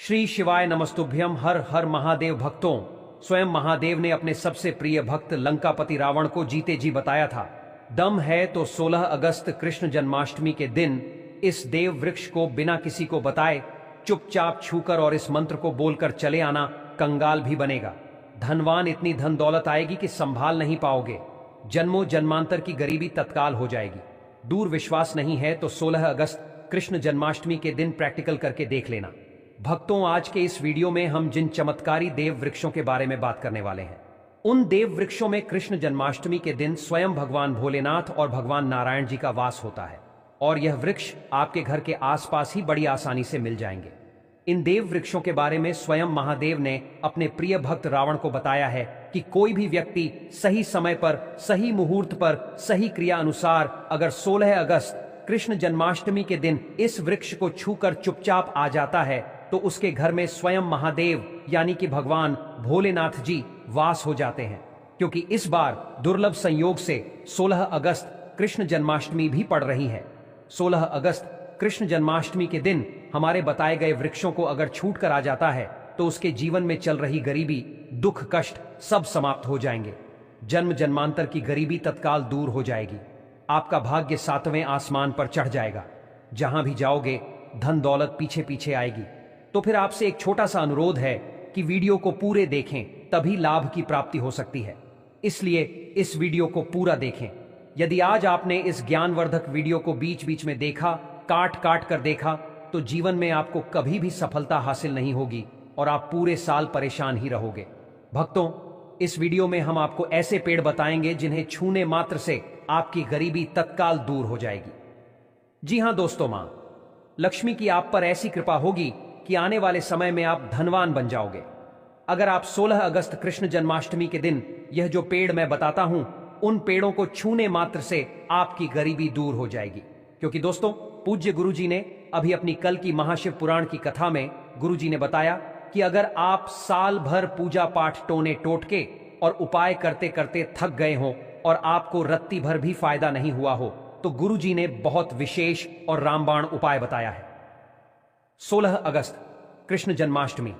श्री शिवाय नमस्तुभ्यम। हर हर महादेव। भक्तों, स्वयं महादेव ने अपने सबसे प्रिय भक्त लंकापति रावण को जीते जी बताया था, दम है तो 16 अगस्त कृष्ण जन्माष्टमी के दिन इस देव वृक्ष को बिना किसी को बताए चुपचाप छूकर और इस मंत्र को बोलकर चले आना, कंगाल भी बनेगा, धनवान इतनी धन दौलत आएगी कि संभाल नहीं पाओगे, जन्मों जन्मांतर की गरीबी तत्काल हो जाएगी। दूर विश्वास नहीं है तो 16 अगस्त कृष्ण जन्माष्टमी के दिन प्रैक्टिकल करके देख लेना। भक्तों, आज के इस वीडियो में हम जिन चमत्कारी देव वृक्षों के बारे में बात करने वाले हैं, उन देव वृक्षों में कृष्ण जन्माष्टमी के दिन स्वयं भगवान भोलेनाथ और भगवान नारायण जी का वास होता है और यह वृक्ष आपके घर के आसपास ही बड़ी आसानी से मिल जाएंगे। इन देव वृक्षों के बारे में स्वयं महादेव ने अपने प्रिय भक्त रावण को बताया है कि कोई भी व्यक्ति सही समय पर, सही मुहूर्त पर, सही क्रिया अनुसार अगर 16 अगस्त कृष्ण जन्माष्टमी के दिन इस वृक्ष को छूकर चुपचाप आ जाता है तो उसके घर में स्वयं महादेव यानी कि भगवान भोलेनाथ जी वास हो जाते हैं, क्योंकि इस बार दुर्लभ संयोग से 16 अगस्त कृष्ण जन्माष्टमी भी पड़ रही है। 16 अगस्त कृष्ण जन्माष्टमी के दिन हमारे बताए गए वृक्षों को अगर छूट कर आ जाता है तो उसके जीवन में चल रही गरीबी, दुख, कष्ट सब समाप्त हो जाएंगे। जन्म जन्मांतर की गरीबी तत्काल दूर हो जाएगी। आपका भाग्य 7वें आसमान पर चढ़ जाएगा। जहां भी जाओगे धन दौलत पीछे पीछे आएगी। तो फिर आपसे एक छोटा सा अनुरोध है कि वीडियो को पूरे देखें, तभी लाभ की प्राप्ति हो सकती है। इसलिए इस वीडियो को पूरा देखें। यदि आज आपने इस ज्ञानवर्धक वीडियो को बीच बीच में देखा, काट काट कर देखा, तो जीवन में आपको कभी भी सफलता हासिल नहीं होगी और आप पूरे साल परेशान ही रहोगे। भक्तों, इस वीडियो में हम आपको ऐसे पेड़ बताएंगे जिन्हें छूने मात्र से आपकी गरीबी तत्काल दूर हो जाएगी। जी हां दोस्तों, मां लक्ष्मी की आप पर ऐसी कृपा होगी कि आने वाले समय में आप धनवान बन जाओगे। अगर आप 16 अगस्त कृष्ण जन्माष्टमी के दिन यह जो पेड़ मैं बताता हूं, उन पेड़ों को छूने मात्र से आपकी गरीबी दूर हो जाएगी। क्योंकि दोस्तों, पूज्य गुरुजी ने अभी अपनी कल की महाशिव पुराण की कथा में गुरुजी ने बताया कि अगर आप साल भर पूजा पाठ टोने टोटके और उपाय करते करते थक गए हों और आपको रत्ती भर भी फायदा नहीं हुआ हो, तो गुरुजी ने बहुत विशेष और रामबाण उपाय बताया है। 16 अगस्त कृष्ण जन्माष्टमी।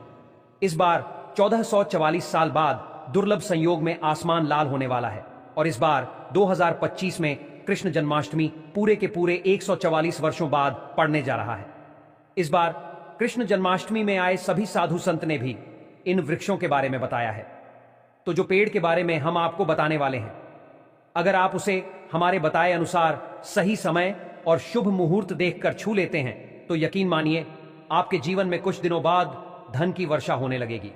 इस बार 1444 साल बाद दुर्लभ संयोग में आसमान लाल होने वाला है और इस बार 2025 में कृष्ण जन्माष्टमी पूरे के पूरे 144 वर्षों बाद पड़ने जा रहा है। इस बार कृष्ण जन्माष्टमी में आए सभी साधु संत ने भी इन वृक्षों के बारे में बताया है। तो जो पेड़ के बारे में हम आपको बताने वाले हैं, अगर आप उसे हमारे बताए अनुसार सही समय और शुभ मुहूर्त देखकर छू लेते हैं तो यकीन मानिए आपके जीवन में कुछ दिनों बाद धन की वर्षा होने लगेगी।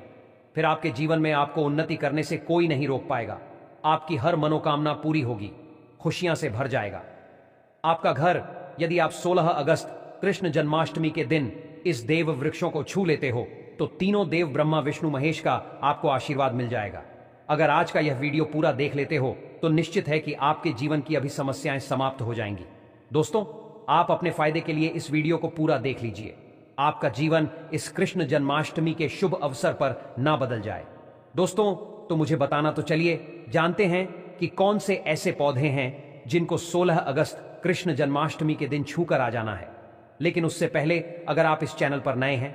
फिर आपके जीवन में आपको उन्नति करने से कोई नहीं रोक पाएगा। आपकी हर मनोकामना पूरी होगी, खुशियां से भर जाएगा आपका घर। यदि आप 16 अगस्त कृष्ण जन्माष्टमी के दिन इस देव वृक्षों को छू लेते हो तो तीनों देव ब्रह्मा विष्णु महेश का आपको आशीर्वाद मिल जाएगा। अगर आज का यह वीडियो पूरा देख लेते हो तो निश्चित है कि आपके जीवन की अभी समस्याएं समाप्त हो जाएंगी। दोस्तों, आप अपने फायदे के लिए इस वीडियो को पूरा देख लीजिए। आपका जीवन इस कृष्ण जन्माष्टमी के शुभ अवसर पर ना बदल जाए। दोस्तों, तो मुझे बताना तो चलिए जानते हैं कि कौन से ऐसे पौधे हैं जिनको 16 अगस्त कृष्ण जन्माष्टमी के दिन छूकर आ जाना है। लेकिन उससे पहले अगर आप इस चैनल पर नए हैं,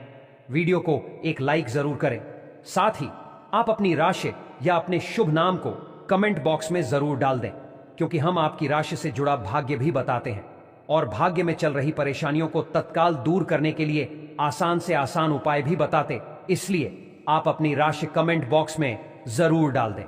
वीडियो को एक लाइक जरूर करें। साथ ही आप अपनी राशि या अपने शुभ नाम को कमेंट बॉक्स में जरूर डाल दें, क्योंकि हम आपकी राशि से जुड़ा भाग्य भी बताते हैं और भाग्य में चल रही परेशानियों को तत्काल दूर करने के लिए आसान से आसान उपाय भी बताते। इसलिए आप अपनी राशि कमेंट बॉक्स में जरूर डाल दें।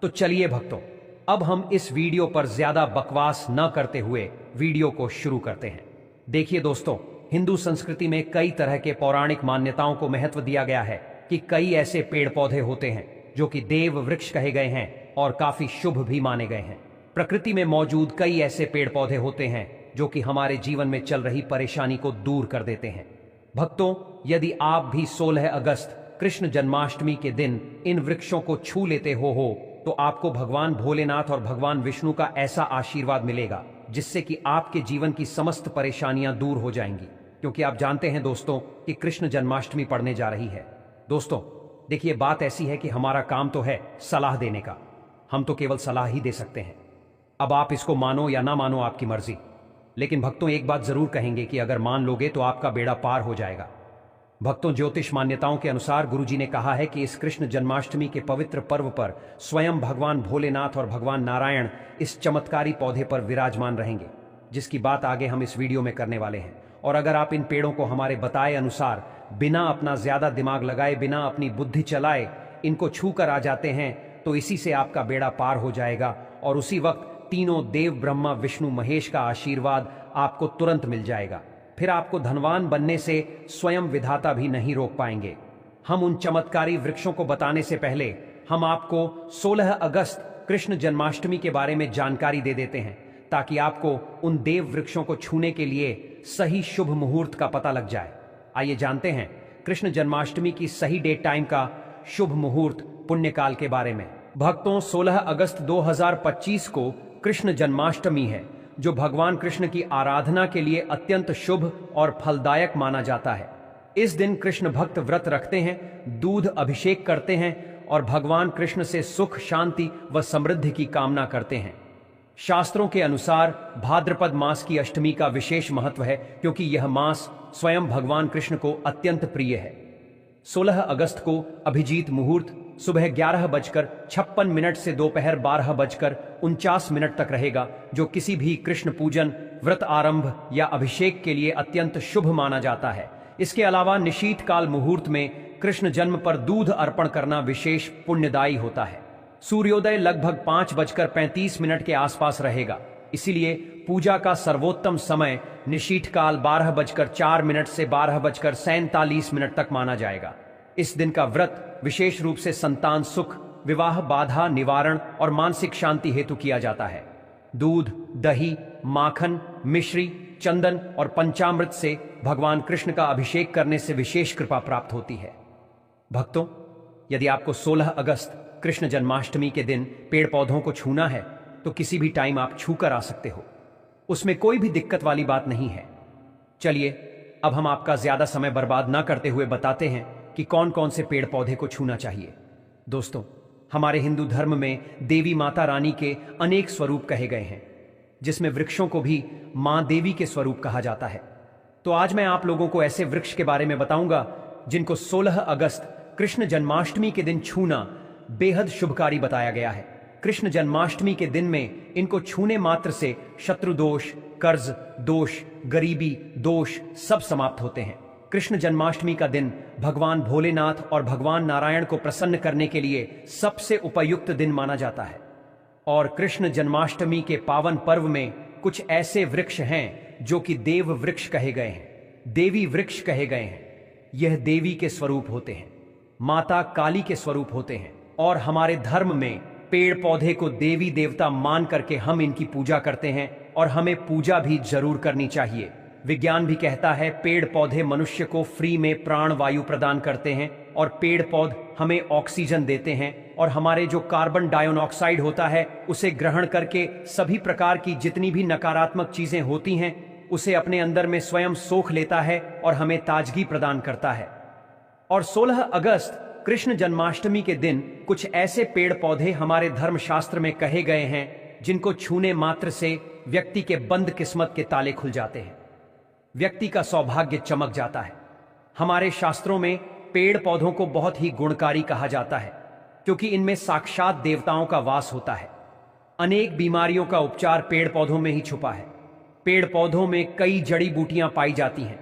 तो चलिए भक्तों, अब हम इस वीडियो पर ज्यादा बकवास न करते हुए वीडियो को शुरू करते हैं। देखिए दोस्तों, हिंदू संस्कृति में कई तरह के पौराणिक मान्यताओं को महत्व दिया गया है कि कई ऐसे पेड़ पौधे होते हैं जो कि देव वृक्ष कहे गए हैं और काफी शुभ भी माने गए हैं। प्रकृति में मौजूद कई ऐसे पेड़ पौधे होते हैं जो कि हमारे जीवन में चल रही परेशानी को दूर कर देते हैं। भक्तों, यदि आप भी 16 अगस्त कृष्ण जन्माष्टमी के दिन इन वृक्षों को छू लेते हो तो आपको भगवान भोलेनाथ और भगवान विष्णु का ऐसा आशीर्वाद मिलेगा जिससे कि आपके जीवन की समस्त परेशानियां दूर हो जाएंगी। क्योंकि आप जानते हैं दोस्तों कि कृष्ण जन्माष्टमी पड़ने जा रही है। दोस्तों देखिए, बात ऐसी है कि हमारा काम तो है सलाह देने का, हम तो केवल सलाह ही दे सकते हैं। अब आप इसको मानो या ना मानो आपकी मर्जी। लेकिन भक्तों, एक बात जरूर कहेंगे कि अगर मान लोगे तो आपका बेड़ा पार हो जाएगा। भक्तों, ज्योतिष मान्यताओं के अनुसार गुरुजी ने कहा है कि इस कृष्ण जन्माष्टमी के पवित्र पर्व पर स्वयं भगवान भोलेनाथ और भगवान नारायण इस चमत्कारी पौधे पर विराजमान रहेंगे, जिसकी बात आगे हम इस वीडियो में करने वाले हैं। और अगर आप इन पेड़ों को हमारे बताए अनुसार बिना अपना ज्यादा दिमाग लगाए, बिना अपनी बुद्धि चलाए इनको छू कर आ जाते हैं, तो इसी से आपका बेड़ा पार हो जाएगा और उसी वक्त तीनों देव ब्रह्मा विष्णु महेश का आशीर्वाद आपको तुरंत मिल जाएगा। फिर आपको धनवान बनने से स्वयं विधाता भी नहीं रोक पाएंगे। हम उन चमत्कारी वृक्षों को बताने से पहले हम आपको 16 अगस्त कृष्ण जन्माष्टमी के बारे में जानकारी दे देते हैं, ताकि आपको उन देव वृक्षों को छूने के लिए सही शुभ मुहूर्त का पता लग जाए। आइए जानते हैं कृष्ण जन्माष्टमी की सही डेट टाइम का शुभ मुहूर्त पुण्यकाल के बारे में। भक्तों, 16 अगस्त 2025 को कृष्ण जन्माष्टमी है, जो भगवान कृष्ण की आराधना के लिए अत्यंत शुभ और फलदायक माना जाता है। इस दिन कृष्ण भक्त व्रत रखते हैं, दूध अभिषेक करते हैं और भगवान कृष्ण से सुख, शांति व समृद्धि की कामना करते हैं। शास्त्रों के अनुसार भाद्रपद मास की अष्टमी का विशेष महत्व है, क्योंकि यह मास स्वयं भगवान कृष्ण को अत्यंत प्रिय है। 16 अगस्त को अभिजीत मुहूर्त सुबह 11:56 से दोपहर 12:49 तक रहेगा, जो किसी भी कृष्ण पूजन, व्रत आरंभ या अभिषेक के लिए अत्यंत शुभ माना जाता है। इसके अलावा निशीत काल मुहूर्त में कृष्ण जन्म पर दूध अर्पण करना विशेष पुण्यदायी होता है। सूर्योदय लगभग 5:35 के आसपास रहेगा, इसीलिए पूजा का सर्वोत्तम समय निशीत काल 12:04 से 12:47 तक माना जाएगा। इस दिन का व्रत विशेष रूप से संतान सुख, विवाह बाधा निवारण और मानसिक शांति हेतु किया जाता है। दूध, दही, माखन, मिश्री, चंदन और पंचामृत से भगवान कृष्ण का अभिषेक करने से विशेष कृपा प्राप्त होती है। भक्तों, यदि आपको 16 अगस्त कृष्ण जन्माष्टमी के दिन पेड़ पौधों को छूना है, तो किसी भी टाइम आप छू कर आ सकते हो, उसमें कोई भी दिक्कत वाली बात नहीं है। चलिए, अब हम आपका ज्यादा समय बर्बाद ना करते हुए बताते हैं कि कौन कौन से पेड़ पौधे को छूना चाहिए। दोस्तों, हमारे हिंदू धर्म में देवी माता रानी के अनेक स्वरूप कहे गए हैं, जिसमें वृक्षों को भी मां देवी के स्वरूप कहा जाता है। तो आज मैं आप लोगों को ऐसे वृक्ष के बारे में बताऊंगा जिनको 16 अगस्त कृष्ण जन्माष्टमी के दिन छूना बेहद शुभकारी बताया गया है। कृष्ण जन्माष्टमी के दिन में इनको छूने मात्र से शत्रु दोष, कर्ज दोष, गरीबी दोष सब समाप्त होते हैं। कृष्ण जन्माष्टमी का दिन भगवान भोलेनाथ और भगवान नारायण को प्रसन्न करने के लिए सबसे उपयुक्त दिन माना जाता है। और कृष्ण जन्माष्टमी के पावन पर्व में कुछ ऐसे वृक्ष हैं जो कि देव वृक्ष कहे गए हैं, देवी वृक्ष कहे गए हैं। यह देवी के स्वरूप होते हैं, माता काली के स्वरूप होते हैं, और हमारे धर्म में पेड़ पौधे को देवी देवता मान करके हम इनकी पूजा करते हैं, और हमें पूजा भी जरूर करनी चाहिए। विज्ञान भी कहता है पेड़ पौधे मनुष्य को फ्री में प्राण वायु प्रदान करते हैं, और पेड़ पौधे हमें ऑक्सीजन देते हैं, और हमारे जो कार्बन डाइऑक्साइड होता है उसे ग्रहण करके सभी प्रकार की जितनी भी नकारात्मक चीजें होती हैं उसे अपने अंदर में स्वयं सोख लेता है और हमें ताजगी प्रदान करता है। और 16 अगस्त कृष्ण जन्माष्टमी के दिन कुछ ऐसे पेड़ पौधे हमारे धर्मशास्त्र में कहे गए हैं जिनको छूने मात्र से व्यक्ति के बंद किस्मत के ताले खुल जाते हैं, व्यक्ति का सौभाग्य चमक जाता है। हमारे शास्त्रों में पेड़ पौधों को बहुत ही गुणकारी कहा जाता है, क्योंकि इनमें साक्षात देवताओं का वास होता है। अनेक बीमारियों का उपचार पेड़ पौधों में ही छुपा है। पेड़ पौधों में कई जड़ी बूटियां पाई जाती हैं,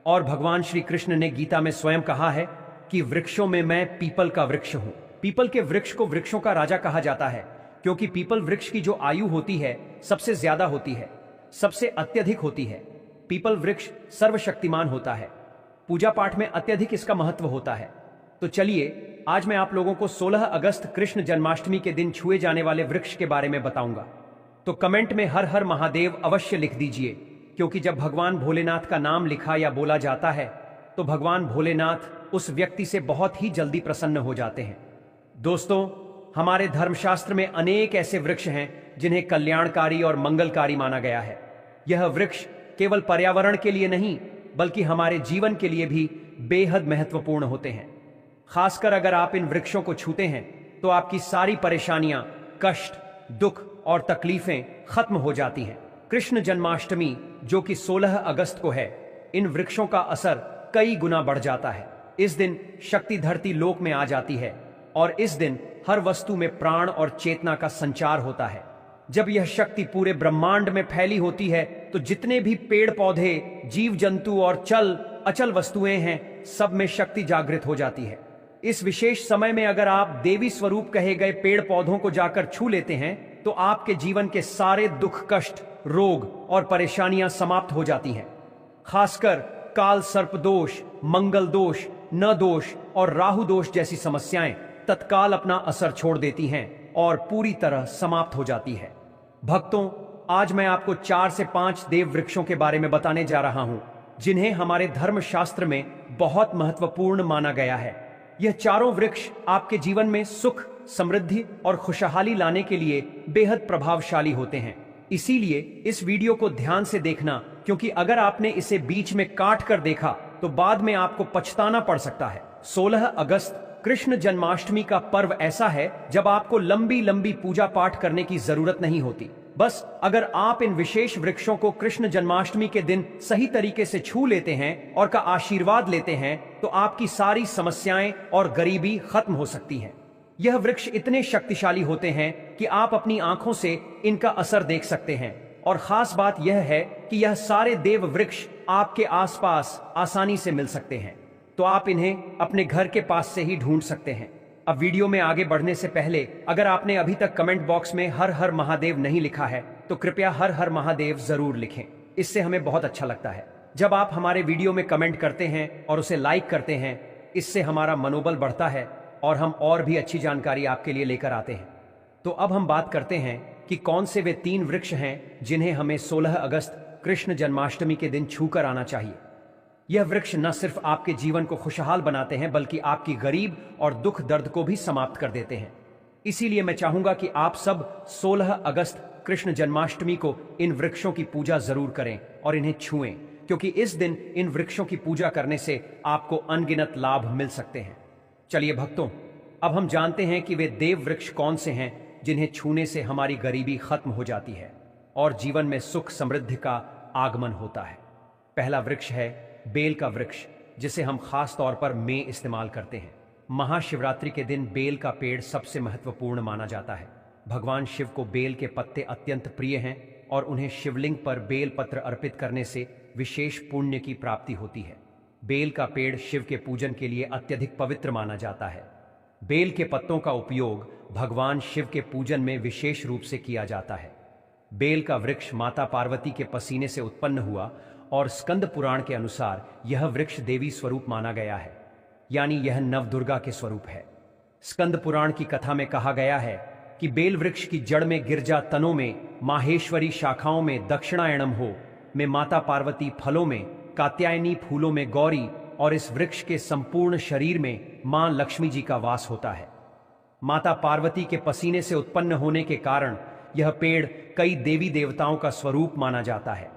और भगवान श्री कृष्ण ने गीता में स्वयं कहा है कि वृक्षों में मैं पीपल का वृक्ष हूं। पीपल के वृक्ष को वृक्षों का राजा कहा जाता है, क्योंकि पीपल वृक्ष की जो आयु होती है सबसे ज्यादा होती है, सबसे अत्यधिक होती है। पीपल वृक्ष सर्वशक्तिमान होता है, पूजा पाठ में अत्यधिक इसका महत्व होता है। तो चलिए, आज मैं आप लोगों को 16 अगस्त कृष्ण जन्माष्टमी के दिन छुए जाने वाले वृक्ष के बारे में बताऊंगा। तो कमेंट में हर हर महादेव अवश्य लिख दीजिए, क्योंकि जब भगवान भोलेनाथ का नाम लिखा या बोला जाता है तो भगवान भोलेनाथ उस व्यक्ति से बहुत ही जल्दी प्रसन्न हो जाते हैं। दोस्तों, हमारे धर्मशास्त्र में अनेक ऐसे वृक्ष हैं जिन्हें कल्याणकारी और मंगलकारी माना गया है। यह वृक्ष केवल पर्यावरण के लिए नहीं, बल्कि हमारे जीवन के लिए भी बेहद महत्वपूर्ण होते हैं। खासकर अगर आप इन वृक्षों को छूते हैं तो आपकी सारी परेशानियां, कष्ट, दुख और तकलीफें खत्म हो जाती हैं। कृष्ण जन्माष्टमी जो कि 16 अगस्त को है, इन वृक्षों का असर कई गुना बढ़ जाता है। इस दिन शक्ति धरती लोक में आ जाती है और इस दिन हर वस्तु में प्राण और चेतना का संचार होता है। जब यह शक्ति पूरे ब्रह्मांड में फैली होती है तो जितने भी पेड़ पौधे, जीव जंतु और चल अचल वस्तुएं हैं, सब में शक्ति जागृत हो जाती है। इस विशेष समय में अगर आप देवी स्वरूप कहे गए पेड़ पौधों को जाकर छू लेते हैं तो आपके जीवन के सारे दुख, कष्ट, रोग और परेशानियां समाप्त हो जाती हैं। खासकर काल सर्प दोष, मंगल दोष, न दोष और राहु दोष जैसी समस्याएं तत्काल अपना असर छोड़ देती हैं और पूरी तरह समाप्त हो जाती है। भक्तों, आज मैं आपको 4 से 5 देव वृक्षों के बारे में बताने जा रहा हूं, जिन्हें हमारे धर्मशास्त्र में बहुत महत्वपूर्ण माना गया है। यह चारों वृक्ष आपके जीवन में सुख, समृद्धि और खुशहाली लाने के लिए बेहद प्रभावशाली होते हैं। इसीलिए इस वीडियो को ध्यान से देखना, क्योंकि अगर आपने इसे बीच में काट कर देखा तो बाद में आपको पछताना पड़ सकता है। 16 अगस्त कृष्ण जन्माष्टमी का पर्व ऐसा है जब आपको लंबी लंबी पूजा पाठ करने की जरूरत नहीं होती। बस अगर आप इन विशेष वृक्षों को कृष्ण जन्माष्टमी के दिन सही तरीके से छू लेते हैं और का आशीर्वाद लेते हैं तो आपकी सारी समस्याएं और गरीबी खत्म हो सकती हैं। यह वृक्ष इतने शक्तिशाली होते हैं कि आप अपनी आंखों से इनका असर देख सकते हैं। और खास बात यह है कि यह सारे देव वृक्ष आपके आसपास आसानी से मिल सकते हैं, तो आप इन्हें अपने घर के पास से ही ढूंढ सकते हैं। अब वीडियो में आगे बढ़ने से पहले अगर आपने अभी तक कमेंट बॉक्स में हर हर महादेव नहीं लिखा है तो कृपया हर हर महादेव जरूर लिखें। इससे हमें बहुत अच्छा लगता है जब आप हमारे वीडियो में कमेंट करते हैं और उसे लाइक करते हैं। इससे हमारा मनोबल बढ़ता है और हम और भी अच्छी जानकारी आपके लिए लेकर आते हैं। तो अब हम बात करते हैं कि कौन से वे 3 वृक्ष हैं जिन्हें हमें 16 अगस्त कृष्ण जन्माष्टमी के दिन छूकर आना चाहिए। यह वृक्ष न सिर्फ आपके जीवन को खुशहाल बनाते हैं बल्कि आपकी गरीब और दुख दर्द को भी समाप्त कर देते हैं। इसीलिए मैं चाहूंगा कि आप सब 16 अगस्त कृष्ण जन्माष्टमी को इन वृक्षों की पूजा जरूर करें और इन्हें छुएं, क्योंकि इस दिन इन वृक्षों की पूजा करने से आपको अनगिनत लाभ मिल सकते हैं। चलिए भक्तों, अब हम जानते हैं कि वे देव वृक्ष कौन से हैं जिन्हें छूने से हमारी गरीबी खत्म हो जाती है और जीवन में सुख समृद्धि का आगमन होता है। पहला वृक्ष है बेल का वृक्ष, जिसे हम खास तौर पर में इस्तेमाल करते हैं। महाशिवरात्रि के दिन बेल का पेड़ सबसे महत्वपूर्ण माना जाता है। भगवान शिव को बेल के पत्ते अत्यंत प्रिय हैं और उन्हें शिवलिंग पर बेल पत्र अर्पित करने से विशेष पुण्य की प्राप्ति होती है। बेल का पेड़ शिव के पूजन के लिए अत्यधिक पवित्र माना जाता है। बेल के पत्तों का उपयोग भगवान शिव के पूजन में विशेष रूप से किया जाता है। बेल का वृक्ष माता पार्वती के पसीने से उत्पन्न हुआ और स्कंद पुराण के अनुसार यह वृक्ष देवी स्वरूप माना गया है, यानी यह नवदुर्गा के स्वरूप है। स्कंद पुराण की कथा में कहा गया है कि बेल वृक्ष की जड़ में गिरजा तनों में, माहेश्वरी शाखाओं में दक्षिणायणम हो में माता पार्वती, फलों में कात्यायनी, फूलों में गौरी और इस वृक्ष के संपूर्ण शरीर में मां लक्ष्मी जी का वास होता है। माता पार्वती के पसीने से उत्पन्न होने के कारण यह पेड़ कई देवी देवताओं का स्वरूप माना जाता है।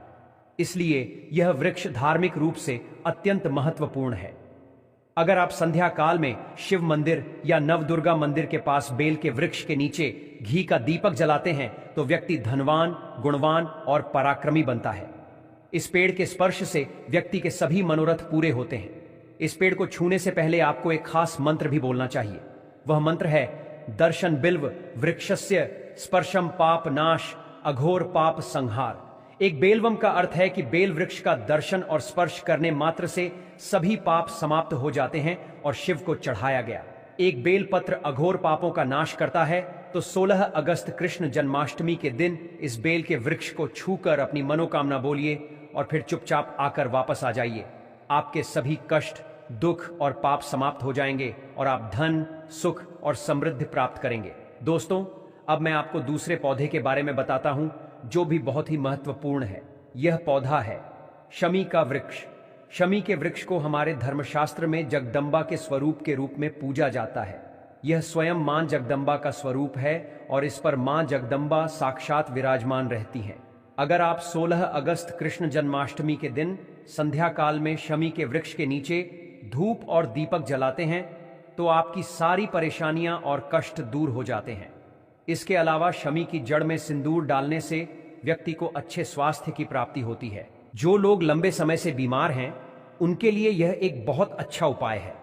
इसलिए यह वृक्ष धार्मिक रूप से अत्यंत महत्वपूर्ण है। अगर आप संध्या काल में शिव मंदिर या नवदुर्गा मंदिर के पास बेल के वृक्ष के नीचे घी का दीपक जलाते हैं तो व्यक्ति धनवान, गुणवान और पराक्रमी बनता है। इस पेड़ के स्पर्श से व्यक्ति के सभी मनोरथ पूरे होते हैं। इस पेड़ को छूने से पहले आपको एक खास मंत्र भी बोलना चाहिए। वह मंत्र है दर्शन बिल्व वृक्षस्य स्पर्शम पाप नाश अघोर पाप संहार। एक बेलवम का अर्थ है कि बेल वृक्ष का दर्शन और स्पर्श करने मात्र से सभी पाप समाप्त हो जाते हैं और शिव को चढ़ाया गया। एक बेल पत्र अघोर पापों का नाश करता है, तो 16 अगस्त कृष्ण जन्माष्टमी के दिन इस बेल के वृक्ष को छूकर अपनी मनोकामना बोलिए और फिर चुपचाप आकर वापस आ जाइए। आपके सभी कष्ट, दुख और पाप समाप्त हो जाएंगे और आप धन, सुख और समृद्धि प्राप्त करेंगे। दोस्तों, अब मैं आपको दूसरे पौधे के बारे में बताता हूं जो भी बहुत ही महत्वपूर्ण है। यह पौधा है शमी का वृक्ष। शमी के वृक्ष को हमारे धर्मशास्त्र में जगदम्बा के स्वरूप के रूप में पूजा जाता है। यह स्वयं मां जगदम्बा का स्वरूप है और इस पर मां जगदम्बा साक्षात विराजमान रहती हैं। अगर आप 16 अगस्त कृष्ण जन्माष्टमी के दिन संध्या काल में शमी के वृक्ष के नीचे धूप और दीपक जलाते हैं तो आपकी सारी परेशानियां और कष्ट दूर हो जाते हैं। इसके अलावा शमी की जड़ में सिंदूर डालने से व्यक्ति को अच्छे स्वास्थ्य की प्राप्ति होती है। जो लोग लंबे समय से बीमार हैं उनके लिए यह एक बहुत अच्छा उपाय है।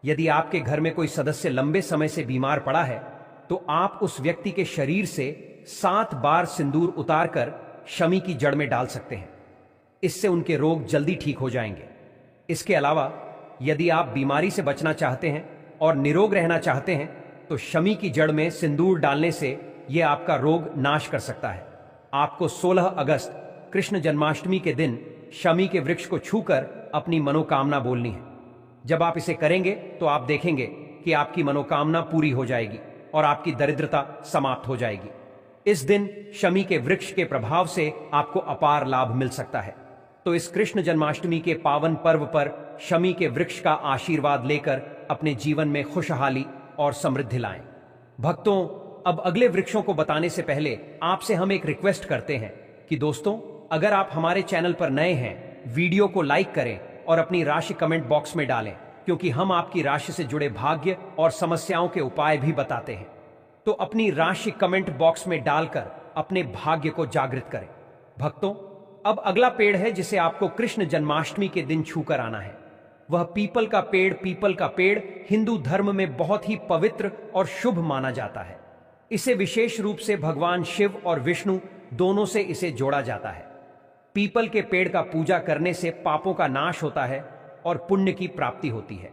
यदि आपके घर में कोई सदस्य लंबे समय से बीमार पड़ा है तो आप उस व्यक्ति के शरीर से 7 बार सिंदूर उतारकर शमी की जड़ में डाल सकते हैं। इससे उनके रोग जल्दी ठीक हो जाएंगे। इसके अलावा यदि आप बीमारी से बचना चाहते हैं और निरोग रहना चाहते हैं तो शमी की जड़ में सिंदूर डालने से यह आपका रोग नाश कर सकता है। आपको 16 अगस्त कृष्ण जन्माष्टमी के दिन शमी के वृक्ष को छूकर अपनी मनोकामना बोलनी है। जब आप इसे करेंगे तो आप देखेंगे कि आपकी मनोकामना पूरी हो जाएगी और आपकी दरिद्रता समाप्त हो जाएगी। इस दिन शमी के वृक्ष के प्रभाव से आपको अपार लाभ मिल सकता है। तो इस कृष्ण जन्माष्टमी के पावन पर्व पर शमी के वृक्ष का आशीर्वाद लेकर अपने जीवन में खुशहाली और समृद्धि लाएं। भक्तों, अब अगले वृक्षों को बताने से पहले आपसे हम एक रिक्वेस्ट करते हैं कि दोस्तों, अगर आप हमारे चैनल पर नए हैं, वीडियो को लाइक करें और अपनी राशि कमेंट बॉक्स में डालें, क्योंकि हम आपकी राशि से जुड़े भाग्य और समस्याओं के उपाय भी बताते हैं। तो अपनी राशि कमेंट बॉक्स में डालकर अपने भाग्य को जागृत करें। भक्तों, अब अगला पेड़ है जिसे आपको कृष्ण जन्माष्टमी के दिन छूकर आना है। वह पीपल का पेड़। पीपल का पेड़ हिंदू धर्म में बहुत ही पवित्र और शुभ माना जाता है। इसे विशेष रूप से भगवान शिव और विष्णु दोनों से इसे जोड़ा जाता है। पीपल के पेड़ का पूजा करने से पापों का नाश होता है और पुण्य की प्राप्ति होती है।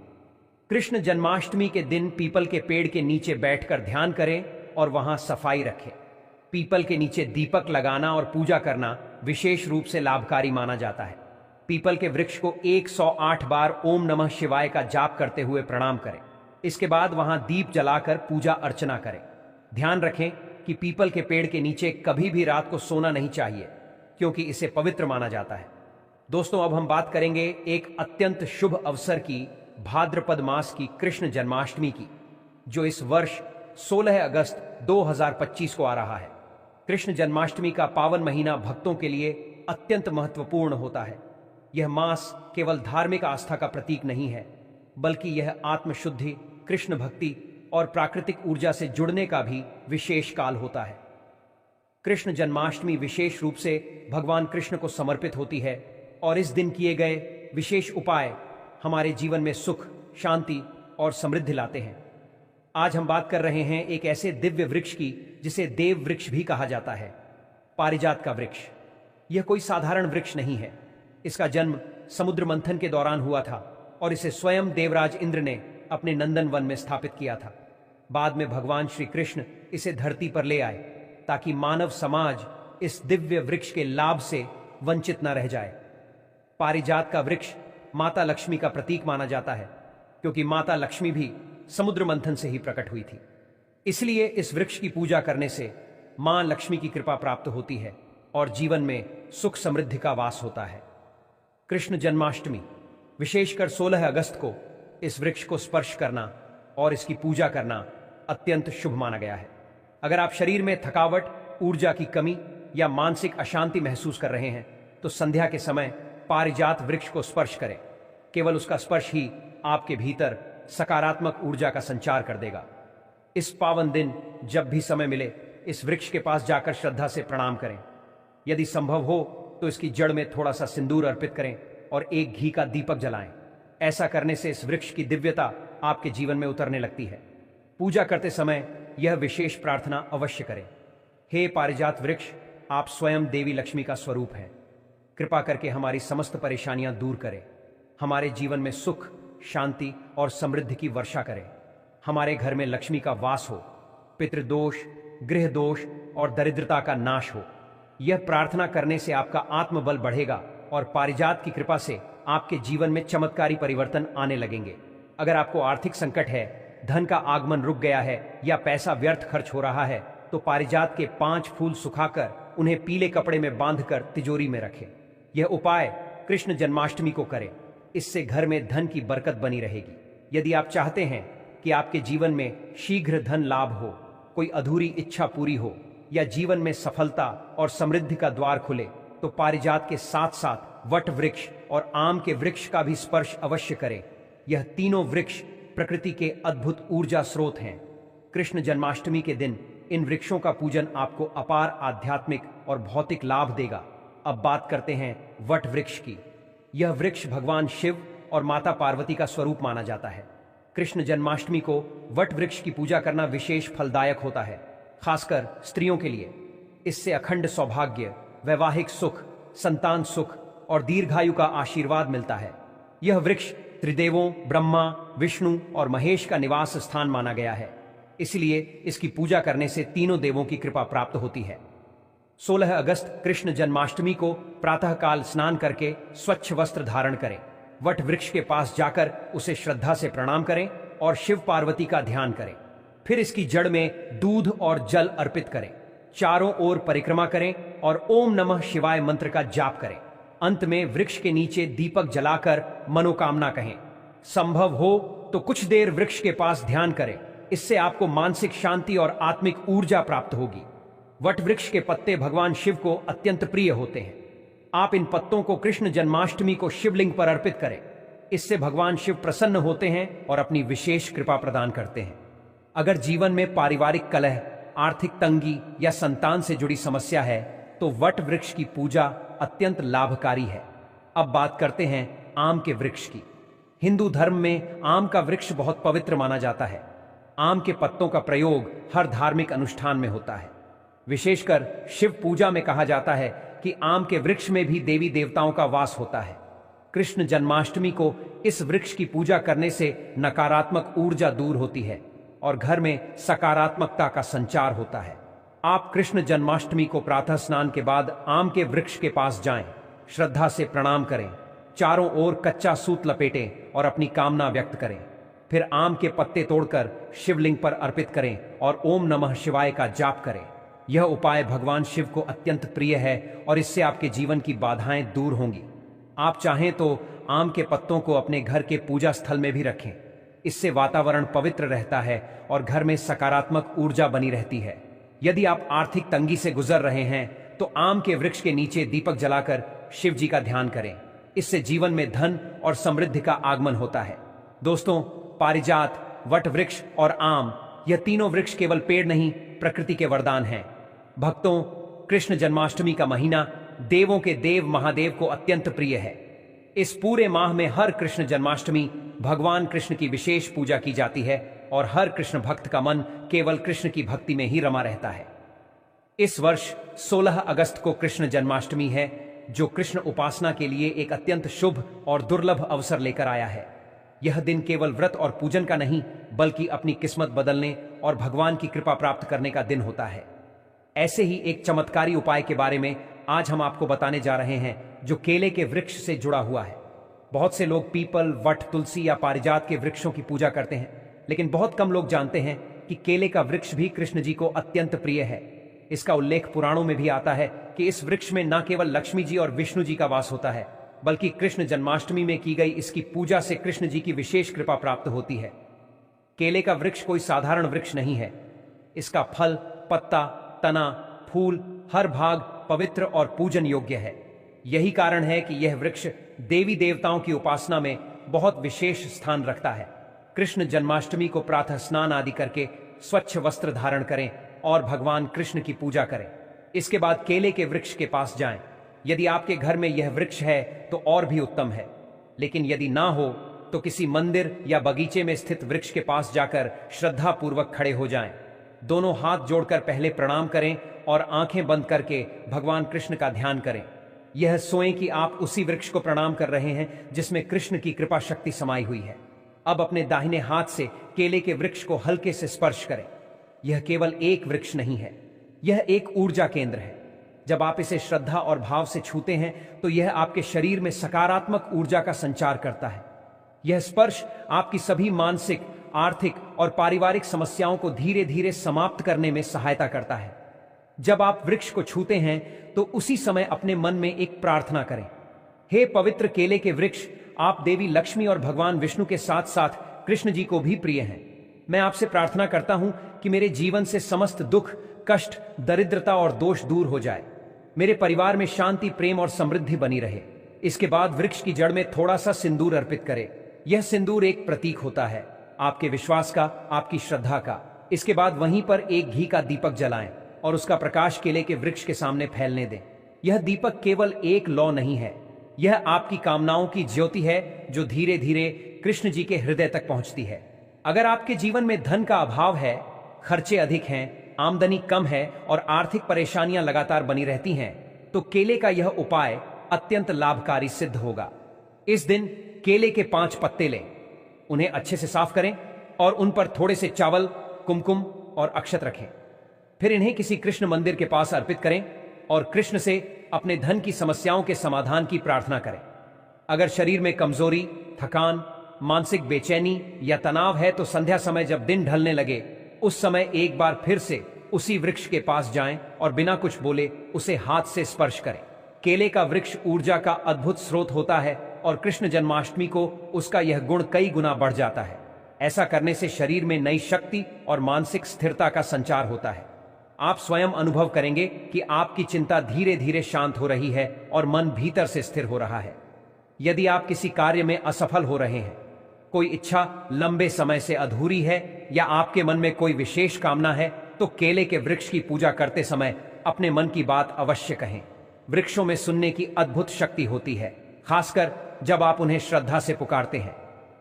कृष्ण जन्माष्टमी के दिन पीपल के पेड़ के नीचे बैठकर ध्यान करें और वहां सफाई रखें। पीपल के नीचे दीपक लगाना और पूजा करना विशेष रूप से लाभकारी माना जाता है। पीपल के वृक्ष को 108 बार ओम नमः शिवाय का जाप करते हुए प्रणाम करें। इसके बाद वहां दीप जलाकर पूजा अर्चना करें। ध्यान रखें कि पीपल के पेड़ के नीचे कभी भी रात को सोना नहीं चाहिए, क्योंकि इसे पवित्र माना जाता है। दोस्तों, अब हम बात करेंगे एक अत्यंत शुभ अवसर की, भाद्रपद मास की कृष्ण जन्माष्टमी की, जो इस वर्ष 16 अगस्त 2025 को आ रहा है। कृष्ण जन्माष्टमी का पावन महीना भक्तों के लिए अत्यंत महत्वपूर्ण होता है। यह मास केवल धार्मिक आस्था का प्रतीक नहीं है, बल्कि यह आत्मशुद्धि, कृष्ण भक्ति और प्राकृतिक ऊर्जा से जुड़ने का भी विशेष काल होता है। कृष्ण जन्माष्टमी विशेष रूप से भगवान कृष्ण को समर्पित होती है और इस दिन किए गए विशेष उपाय हमारे जीवन में सुख, शांति और समृद्धि लाते हैं। आज हम बात कर रहे हैं एक ऐसे दिव्य वृक्ष की जिसे देव वृक्ष भी कहा जाता है, पारिजात का वृक्ष। यह कोई साधारण वृक्ष नहीं है। इसका जन्म समुद्र मंथन के दौरान हुआ था और इसे स्वयं देवराज इंद्र ने अपने नंदन वन में स्थापित किया था। बाद में भगवान श्री कृष्ण इसे धरती पर ले आए ताकि मानव समाज इस दिव्य वृक्ष के लाभ से वंचित न रह जाए। पारिजात का वृक्ष माता लक्ष्मी का प्रतीक माना जाता है, क्योंकि माता लक्ष्मी भी समुद्र मंथन से ही प्रकट हुई थी। इसलिए इस वृक्ष की पूजा करने से मां लक्ष्मी की कृपा प्राप्त होती है और जीवन में सुख समृद्धि का वास होता है। कृष्ण जन्माष्टमी, विशेषकर 16 अगस्त को इस वृक्ष को स्पर्श करना और इसकी पूजा करना अत्यंत शुभ माना गया है। अगर आप शरीर में थकावट, ऊर्जा की कमी या मानसिक अशांति महसूस कर रहे हैं तो संध्या के समय पारिजात वृक्ष को स्पर्श करें। केवल उसका स्पर्श ही आपके भीतर सकारात्मक ऊर्जा का संचार कर देगा। इस पावन दिन जब भी समय मिले इस वृक्ष के पास जाकर श्रद्धा से प्रणाम करें। यदि संभव हो तो इसकी जड़ में थोड़ा सा सिंदूर अर्पित करें और एक घी का दीपक जलाएं। ऐसा करने से इस वृक्ष की दिव्यता आपके जीवन में उतरने लगती है। पूजा करते समय यह विशेष प्रार्थना अवश्य करें। हे पारिजात वृक्ष, आप स्वयं देवी लक्ष्मी का स्वरूप हैं। कृपा करके हमारी समस्त परेशानियां दूर करें। हमारे जीवन में सुख, शांति और समृद्धि की वर्षा करें। हमारे घर में लक्ष्मी का वास हो, पितृदोष, गृह दोष और दरिद्रता का नाश हो। यह प्रार्थना करने से आपका आत्मबल बढ़ेगा और पारिजात की कृपा से आपके जीवन में चमत्कारी परिवर्तन आने लगेंगे। अगर आपको आर्थिक संकट है, धन का आगमन रुक गया है या पैसा व्यर्थ खर्च हो रहा है तो पारिजात के 5 फूल सुखाकर उन्हें पीले कपड़े में बांधकर तिजोरी में रखें। यह उपाय कृष्ण जन्माष्टमी को करें। इससे घर में धन की बरकत बनी रहेगी। यदि आप चाहते हैं कि आपके जीवन में शीघ्र धन लाभ हो, कोई अधूरी इच्छा पूरी हो या जीवन में सफलता और समृद्धि का द्वार खुले, तो पारिजात के साथ साथ वट वृक्ष और आम के वृक्ष का भी स्पर्श अवश्य करें। यह तीनों वृक्ष प्रकृति के अद्भुत ऊर्जा स्रोत हैं। कृष्ण जन्माष्टमी के दिन इन वृक्षों का पूजन आपको अपार आध्यात्मिक और भौतिक लाभ देगा। अब बात करते हैं वट वृक्ष की। यह वृक्ष भगवान शिव और माता पार्वती का स्वरूप माना जाता है। कृष्ण जन्माष्टमी को वट वृक्ष की पूजा करना विशेष फलदायक होता है, खासकर स्त्रियों के लिए। इससे अखंड सौभाग्य, वैवाहिक सुख, संतान सुख और दीर्घायु का आशीर्वाद मिलता है। यह वृक्ष त्रिदेवों ब्रह्मा, विष्णु और महेश का निवास स्थान माना गया है, इसलिए इसकी पूजा करने से तीनों देवों की कृपा प्राप्त होती है। 16 अगस्त कृष्ण जन्माष्टमी को प्रातःकाल स्नान करके स्वच्छ वस्त्र धारण करें, वट वृक्ष के पास जाकर उसे श्रद्धा से प्रणाम करें और शिव पार्वती का ध्यान करें। फिर इसकी जड़ में दूध और जल अर्पित करें, चारों ओर परिक्रमा करें और ओम नमः शिवाय मंत्र का जाप करें। अंत में वृक्ष के नीचे दीपक जलाकर मनोकामना कहें। संभव हो तो कुछ देर वृक्ष के पास ध्यान करें, इससे आपको मानसिक शांति और आत्मिक ऊर्जा प्राप्त होगी। वट वृक्ष के पत्ते भगवान शिव को अत्यंत प्रिय होते हैं। आप इन पत्तों को कृष्ण जन्माष्टमी को शिवलिंग पर अर्पित करें, इससे भगवान शिव प्रसन्न होते हैं और अपनी विशेष कृपा प्रदान करते हैं। अगर जीवन में पारिवारिक कलह, आर्थिक तंगी या संतान से जुड़ी समस्या है तो वट वृक्ष की पूजा अत्यंत लाभकारी है। अब बात करते हैं आम के वृक्ष की। हिंदू धर्म में आम का वृक्ष बहुत पवित्र माना जाता है। आम के पत्तों का प्रयोग हर धार्मिक अनुष्ठान में होता है। विशेषकर शिव पूजा में कहा जाता है कि आम के वृक्ष में भी देवी देवताओं का वास होता है। कृष्ण जन्माष्टमी को इस वृक्ष की पूजा करने से नकारात्मक ऊर्जा दूर होती है और घर में सकारात्मकता का संचार होता है। आप कृष्ण जन्माष्टमी को प्रातः स्नान के बाद आम के वृक्ष के पास जाएं, श्रद्धा से प्रणाम करें, चारों ओर कच्चा सूत लपेटें और अपनी कामना व्यक्त करें। फिर आम के पत्ते तोड़कर शिवलिंग पर अर्पित करें और ओम नमः शिवाय का जाप करें। यह उपाय भगवान शिव को अत्यंत प्रिय है और इससे आपके जीवन की बाधाएं दूर होंगी। आप चाहें तो आम के पत्तों को अपने घर के पूजा स्थल में भी रखें, इससे वातावरण पवित्र रहता है और घर में सकारात्मक ऊर्जा बनी रहती है। यदि आप आर्थिक तंगी से गुजर रहे हैं तो आम के वृक्ष के नीचे दीपक जलाकर शिव जी का ध्यान करें, इससे जीवन में धन और समृद्धि का आगमन होता है। दोस्तों, पारिजात, वट वृक्ष और आम, यह तीनों वृक्ष केवल पेड़ नहीं, प्रकृति के वरदान हैं। भक्तों, कृष्ण जन्माष्टमी का महीना देवों के देव महादेव को अत्यंत प्रिय है। इस पूरे माह में हर कृष्ण जन्माष्टमी भगवान कृष्ण की विशेष पूजा की जाती है और हर कृष्ण भक्त का मन केवल कृष्ण की भक्ति में ही रमा रहता है। इस वर्ष 16 अगस्त को कृष्ण जन्माष्टमी है, जो कृष्ण उपासना के लिए एक अत्यंत शुभ और दुर्लभ अवसर लेकर आया है। यह दिन केवल व्रत और पूजन का नहीं, बल्कि अपनी किस्मत बदलने और भगवान की कृपा प्राप्त करने का दिन होता है। ऐसे ही एक चमत्कारी उपाय के बारे में आज हम आपको बताने जा रहे हैं, जो केले के वृक्ष से जुड़ा हुआ है। बहुत से लोग पीपल, वट, तुलसी या पारिजात के वृक्षों की पूजा करते हैं, लेकिन बहुत कम लोग जानते हैं कि केले का वृक्ष भी कृष्ण जी को अत्यंत प्रिय है। इसका उल्लेख पुराणों में भी आता है कि इस वृक्ष में न केवल लक्ष्मी जी और विष्णु जी का वास होता है, बल्कि कृष्ण जन्माष्टमी में की गई इसकी पूजा से कृष्ण जी की विशेष कृपा प्राप्त होती है। केले का वृक्ष कोई साधारण वृक्ष नहीं है। इसका फल, पत्ता, तना, फूल, हर भाग पवित्र और पूजन योग्य है। यही कारण है कि यह वृक्ष देवी देवताओं की उपासना में बहुत विशेष स्थान रखता है। कृष्ण जन्माष्टमी को प्रातः स्नान आदि करके स्वच्छ वस्त्र धारण करें और भगवान कृष्ण की पूजा करें। इसके बाद केले के वृक्ष के पास जाएं। यदि आपके घर में यह वृक्ष है तो और भी उत्तम है, लेकिन यदि ना हो तो किसी मंदिर या बगीचे में स्थित वृक्ष के पास जाकर श्रद्धा पूर्वक खड़े हो जाएं। दोनों हाथ जोड़कर पहले प्रणाम करें और आंखें बंद करके भगवान कृष्ण का ध्यान करें। यह सोएं कि आप उसी वृक्ष को प्रणाम कर रहे हैं जिसमें कृष्ण की कृपा शक्ति समाई हुई है। अब अपने दाहिने हाथ से केले के वृक्ष को हल्के से स्पर्श करें। यह केवल एक वृक्ष नहीं है, यह एक ऊर्जा केंद्र है। जब आप इसे श्रद्धा और भाव से छूते हैं तो यह आपके शरीर में सकारात्मक ऊर्जा का संचार करता है। यह स्पर्श आपकी सभी मानसिक, आर्थिक और पारिवारिक समस्याओं को धीरे धीरे समाप्त करने में सहायता करता है। जब आप वृक्ष को छूते हैं तो उसी समय अपने मन में एक प्रार्थना करें। हे पवित्र केले के वृक्ष, आप देवी लक्ष्मी और भगवान विष्णु के साथ साथ कृष्ण जी को भी प्रिय हैं। मैं आपसे प्रार्थना करता हूं कि मेरे जीवन से समस्त दुख, कष्ट, दरिद्रता और दोष दूर हो जाए। मेरे परिवार में शांति, प्रेम और समृद्धि बनी रहे। इसके बाद वृक्ष की जड़ में थोड़ा सा सिंदूर अर्पित करें। यह सिंदूर एक प्रतीक होता है आपके विश्वास का, आपकी श्रद्धा का। इसके बाद वहीं पर एक घी का दीपक जलाएं और उसका प्रकाश केले के वृक्ष के सामने फैलने दें। यह दीपक केवल एक लौ नहीं है, यह आपकी कामनाओं की ज्योति है जो धीरे धीरे कृष्ण जी के हृदय तक पहुंचती है। अगर आपके जीवन में धन का अभाव है, खर्चे अधिक हैं, आमदनी कम है और आर्थिक परेशानियां लगातार बनी रहती हैं, तो केले का यह उपाय अत्यंत लाभकारी सिद्ध होगा। इस दिन केले के 5 पत्ते लें, उन्हें अच्छे से साफ करें और उन पर थोड़े से चावल, कुमकुम और अक्षत रखें। फिर इन्हें किसी कृष्ण मंदिर के पास अर्पित करें और कृष्ण से अपने धन की समस्याओं के समाधान की प्रार्थना करें। अगर शरीर में कमजोरी, थकान, मानसिक बेचैनी या तनाव है तो संध्या समय जब दिन ढलने लगे उस समय एक बार फिर से उसी वृक्ष के पास जाएं और बिना कुछ बोले उसे हाथ से स्पर्श करें। केले का वृक्ष ऊर्जा का अद्भुत स्रोत होता है और कृष्ण जन्माष्टमी को उसका यह गुण कई गुना बढ़ जाता है। ऐसा करने से शरीर में नई शक्ति और मानसिक स्थिरता का संचार होता है। आप स्वयं अनुभव करेंगे कि आपकी चिंता धीरे धीरे शांत हो रही है और मन भीतर से स्थिर हो रहा है। यदि आप किसी कार्य में असफल हो रहे हैं, कोई इच्छा लंबे समय से अधूरी है या आपके मन में कोई विशेष कामना है, तो केले के वृक्ष की पूजा करते समय अपने मन की बात अवश्य कहें। वृक्षों में सुनने की अद्भुत शक्ति होती है, खासकर जब आप उन्हें श्रद्धा से पुकारते हैं।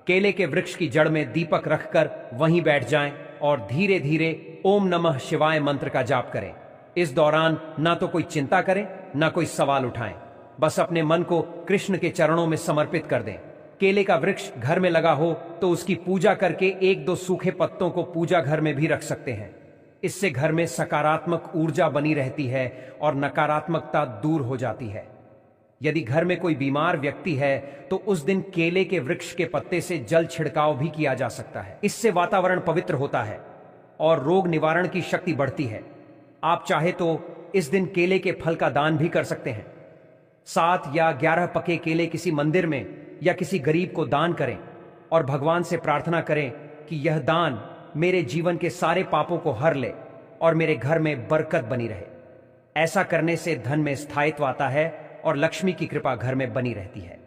केले के वृक्ष की जड़ में दीपक रखकर वहीं बैठ जाएं और धीरे धीरे ओम नमः शिवाय मंत्र का जाप करें। इस दौरान ना तो कोई चिंता करें, ना कोई सवाल उठाएं, बस अपने मन को कृष्ण के चरणों में समर्पित कर दें। केले का वृक्ष घर में लगा हो तो उसकी पूजा करके 1-2 सूखे पत्तों को पूजा घर में भी रख सकते हैं। इससे घर में सकारात्मक ऊर्जा बनी रहती है और नकारात्मकता दूर हो जाती है। यदि घर में कोई बीमार व्यक्ति है तो उस दिन केले के वृक्ष के पत्ते से जल छिड़काव भी किया जा सकता है। इससे वातावरण पवित्र होता है और रोग निवारण की शक्ति बढ़ती है। आप चाहे तो इस दिन केले के फल का दान भी कर सकते हैं। 7 या 11 पके केले किसी मंदिर में या किसी गरीब को दान करें और भगवान से प्रार्थना करें कि यह दान मेरे जीवन के सारे पापों को हर ले और मेरे घर में बरकत बनी रहे। ऐसा करने से धन में स्थायित्व आता है और लक्ष्मी की कृपा घर में बनी रहती है।